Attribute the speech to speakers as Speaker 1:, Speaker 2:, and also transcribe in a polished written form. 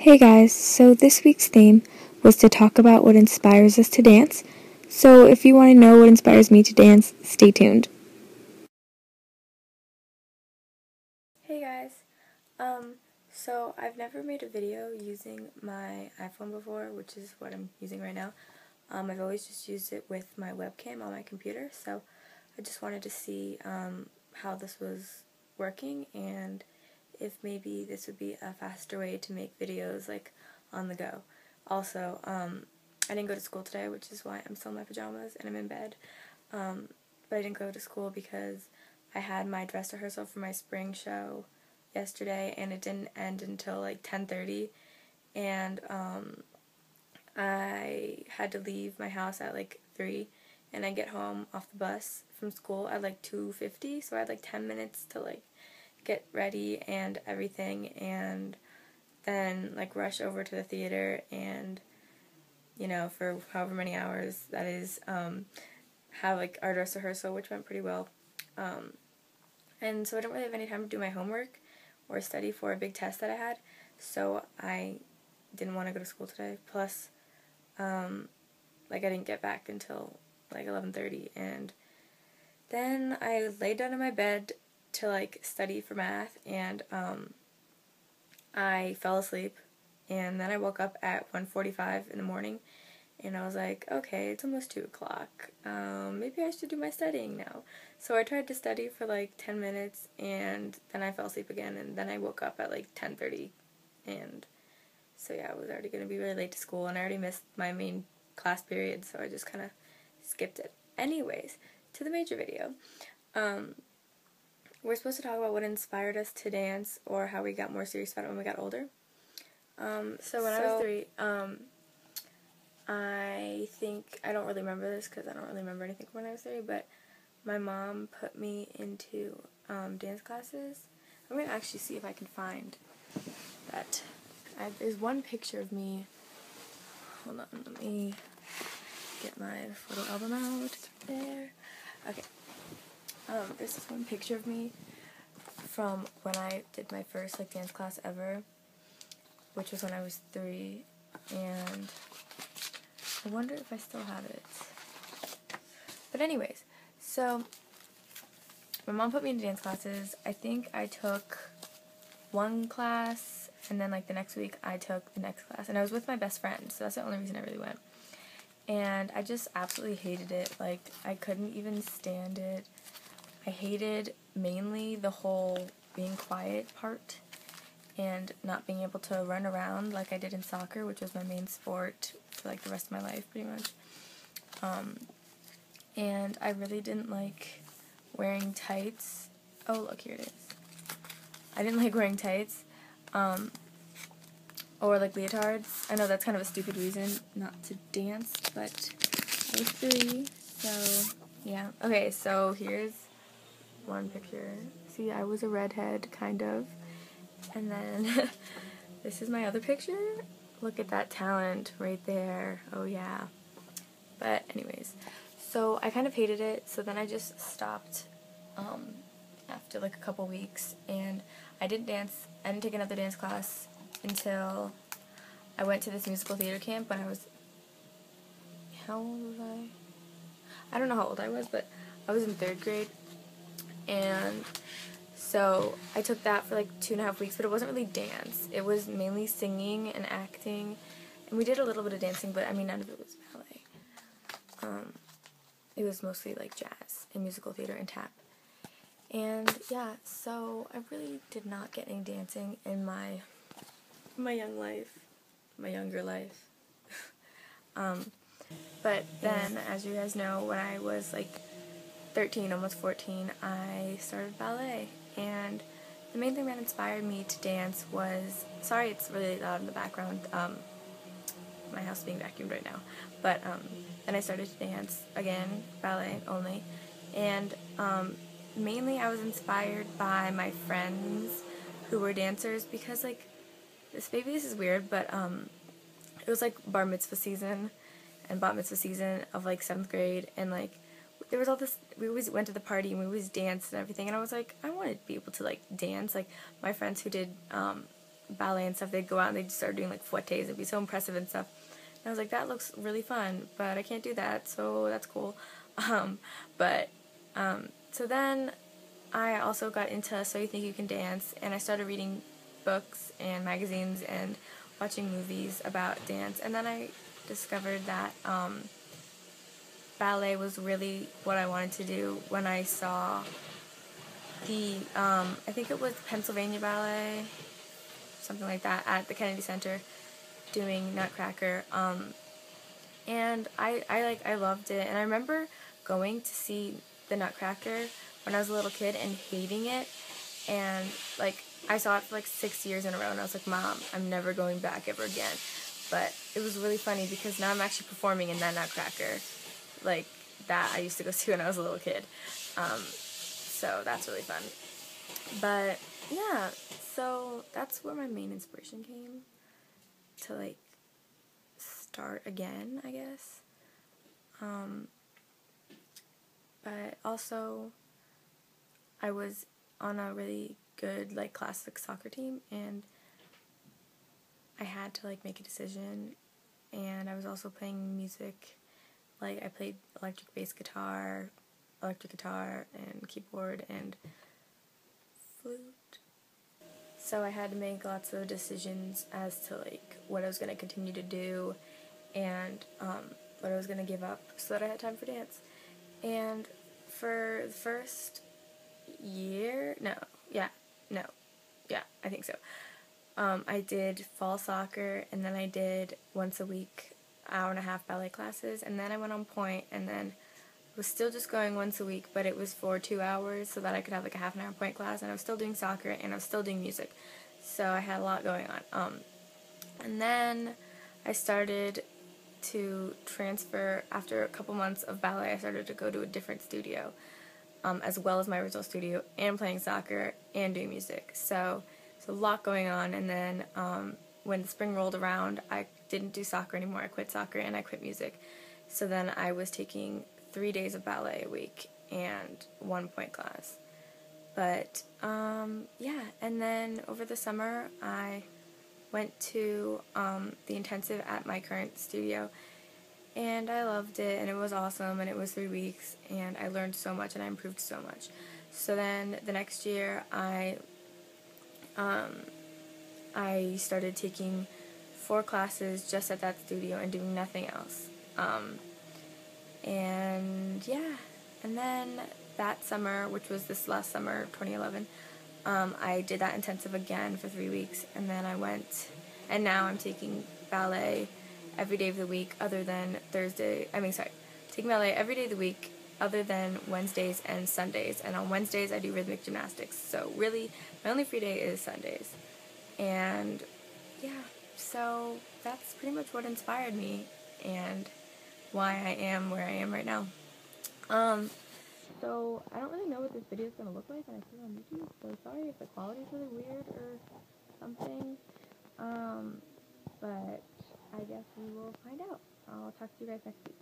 Speaker 1: Hey guys, so this week's theme was to talk about what inspires us to dance. So if you want to know what inspires me to dance, stay tuned. Hey guys, so I've never made a video using my iPhone before, which is what I'm using right now. I've always just used it with my webcam on my computer, so I just wanted to see how this was working and if maybe this would be a faster way to make videos like on the go. Also, I didn't go to school today, which is why I'm still in my pajamas and I'm in bed. But I didn't go to school because I had my dress rehearsal for my spring show yesterday and it didn't end until like 10:30, and I had to leave my house at like 3, and I get home off the bus from school at like 2:50, so I had like 10 minutes to like get ready and everything, and then like rush over to the theater and, for however many hours that is, have like our dress rehearsal, which went pretty well. And so I didn't really have any time to do my homework or study for a big test that I had, so I didn't want to go to school today. Plus, I didn't get back until like 11:30, and then I laid down in my bed to like study for math, and I fell asleep, and then I woke up at 1:45 in the morning, and I was like, okay, it's almost 2 o'clock, maybe I should do my studying now. So I tried to study for like 10 minutes, and then I fell asleep again, and then I woke up at like 10:30, and so yeah, I was already going to be really late to school, and I already missed my main class period, so I just kind of skipped it. Anyways, to the major video. We're supposed to talk about what inspired us to dance, or how we got more serious about it when we got older. So when I was 3, I think, I don't really remember this because I don't really remember anything when I was 3, but my mom put me into dance classes. I'm going to actually see if I can find that. There's one picture of me. Hold on, let me get my photo album out. There. Okay. There's this one picture of me from when I did my first dance class ever, which was when I was 3, and I wonder if I still have it. But anyways, so my mom put me into dance classes. I think I took one class, and then the next week I took the next class, and I was with my best friend, so that's the only reason I really went. And I just absolutely hated it. I couldn't even stand it. I hated mainly the whole being quiet part and not being able to run around like I did in soccer, which was my main sport for the rest of my life pretty much. And I really didn't like wearing tights. Oh, look, here it is. I didn't like wearing tights or leotards. I know that's kind of a stupid reason not to dance, but I was 3, so yeah. Okay, so here's one picture. See, I was a redhead, kind of. And then this is my other picture. Look at that talent right there. Oh yeah. But anyways, so I kind of hated it, so then I just stopped after a couple weeks, and I didn't take another dance class until I went to this musical theater camp when I was, how old was I? I don't know how old I was, but I was in 3rd grade, and so I took that for 2.5 weeks, but it wasn't really dance. It was mainly singing and acting, and we did a little bit of dancing, but none of it was ballet. It was mostly jazz and musical theater and tap. And yeah, so I really did not get any dancing in my younger life. But then, as you guys know, when I was 13, almost 14, I started ballet, and the main thing that inspired me to dance was, sorry it's really loud in the background, my house is being vacuumed right now, but then I started to dance again, ballet only, and mainly I was inspired by my friends who were dancers, because this is weird, but it was bar mitzvah season and bat mitzvah season of 7th grade, and there was all this, we always went to the party and we always danced and everything, and I was I want to be able to dance. My friends who did ballet and stuff, they'd go out and they'd start doing like fouettes. It'd be so impressive and stuff. And I was like, that looks really fun, but I can't do that, so that's cool. But so then I also got into So You Think You Can Dance, and I started reading books and magazines and watching movies about dance, and then I discovered that ballet was really what I wanted to do when I saw the, I think it was Pennsylvania Ballet, something like that, at the Kennedy Center doing Nutcracker, and I loved it, and I remember going to see the Nutcracker when I was a little kid and hating it, and like I saw it for like 6 years in a row, and I was like, Mom, I'm never going back ever again. But it was really funny because now I'm actually performing in that Nutcracker, like that I used to go see when I was a little kid. So that's really fun. But yeah, so that's where my main inspiration came to like start again, I guess. But also I was on a really good like classic soccer team, and I had to like make a decision, and I was also playing music. Like I played electric bass guitar, electric guitar, and keyboard, and flute. So I had to make lots of decisions as to like what I was going to continue to do, and what I was going to give up so that I had time for dance. And for the first year, I think so. I did fall soccer, and then I did once a week, hour and a half ballet classes, and then I went on point, and then was still just going once a week, but it was for 2 hours so that I could have like a half an hour point class, and I was still doing soccer, and I was still doing music. So I had a lot going on. And then I started to transfer, after a couple months of ballet, I started to go to a different studio, as well as my original studio, and playing soccer and doing music. So a lot going on, and then when the spring rolled around, I didn't do soccer anymore. I quit soccer and I quit music. So then I was taking 3 days of ballet a week and 1 point class. But yeah, and then over the summer I went to the intensive at my current studio, and I loved it, and it was awesome, and it was 3 weeks, and I learned so much and I improved so much. So then the next year I started taking 4 classes just at that studio and doing nothing else. And yeah, and then that summer, which was this last summer, 2011, I did that intensive again for 3 weeks, and then I went, and now I'm taking ballet every day of the week other than taking ballet every day of the week other than Wednesdays and Sundays, and on Wednesdays I do rhythmic gymnastics, so really, my only free day is Sundays. And yeah, so that's pretty much what inspired me and why I am where I am right now. So I don't really know what this video is going to look like when I put it on YouTube, so sorry if the quality is really weird or something. But I guess we will find out. I'll talk to you guys next week.